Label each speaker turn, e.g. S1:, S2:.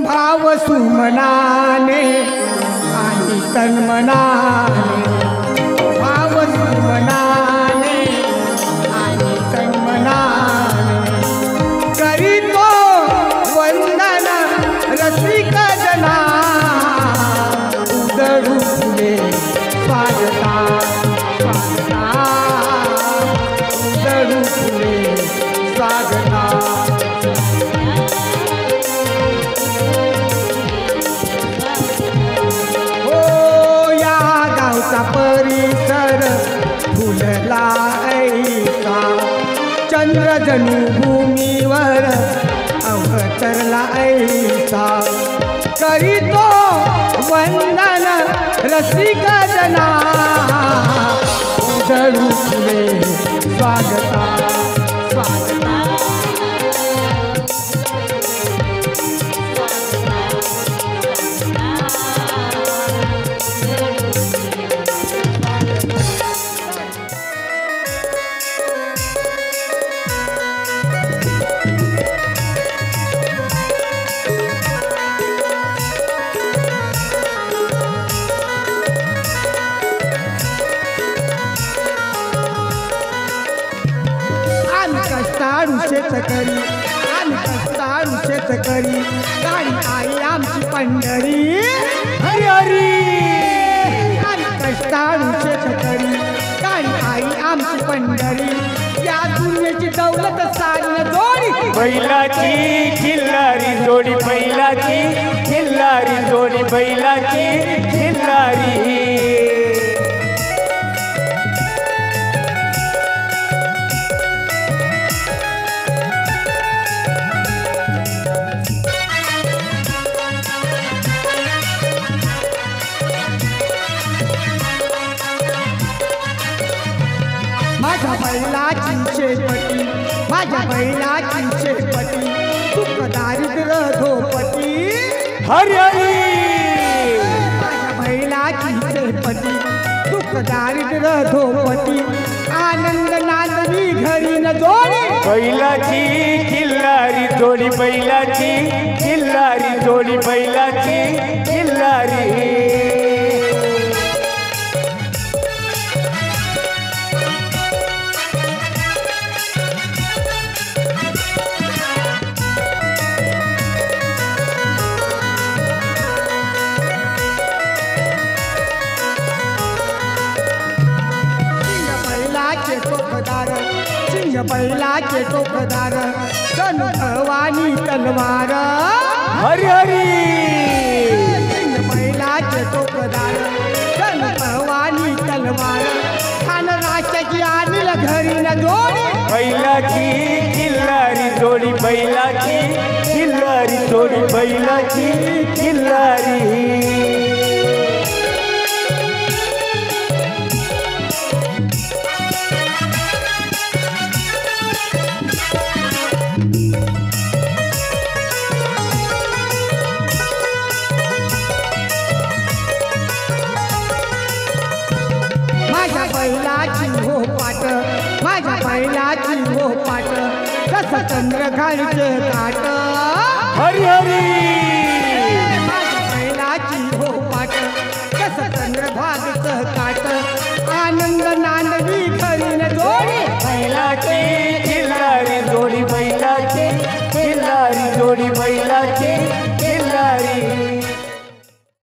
S1: भाव सुमनाने आणि तन्मनाने, भाव सुमनाने आणि तन्मनाने करीतो वंदन रसिक जना, उधळू फुले स्वागता स्वागता, उधळू फुले स्वागता। परिसर फुलला ऐसा, चंद्र जणू भूमीवर अवतरला ऐसा, करीतो वंदन रसिक जना, उधळू फुले स्वागता स्वागता। कष्टाळू शेतकरी, आम्ही कष्टाळू शेतकरी, गाडी आई आमची पंढरी, हरी हरी। आम्ही कष्टाळू शेतकरी, गाडी आई आमची पंढरी, या दुनियेची दौलत सारी जोडी
S2: बैलाची खिल्लारी जोडी, बैलाची खिल्लारी जोडी, बैलाची खिल्लारी।
S1: माझ्या बैलाची शेपटी, माझ्या बैलाची शेपटी, सुख दारिद्र्य धोपटी,
S2: हरी हरी।
S1: माझ्या बैलाची शेपटी, सुख दारिद्र्य धोपटी, आनंद नांदवी घरी न जोडी,
S2: बैलाची खिल्लारी जोडी, बैलाची खिल्लारी जोडी, बैलाची खिल्लारी।
S1: टोकदार, सिंह बैलाचे टोकदार, जणू भवानी तलवार,
S2: हरी हरी।
S1: सिंह बैलाचे टोकदार, जणू भवानी तलवार, खान राष्ट्राची आणील घरी न जोडी,
S2: बैलाची खिल्लारी जोडी, बैलाची खिल्लारी जोडी, बैलाची खिल्लारी।
S1: माझ्या बैलाची हो पाट, माझ्या बैलाची हो पाट, जसं चंद्र घालचे काट,
S2: हरी हरी।
S1: माझ्या बैलाची हो पाट, जसं चंद्र भागचं काट, आनंद नांदवी घरी न जोडी,
S2: बैलाची खिल्लारी जोडी, बैलाची खिल्लारी जोडी, बैलाची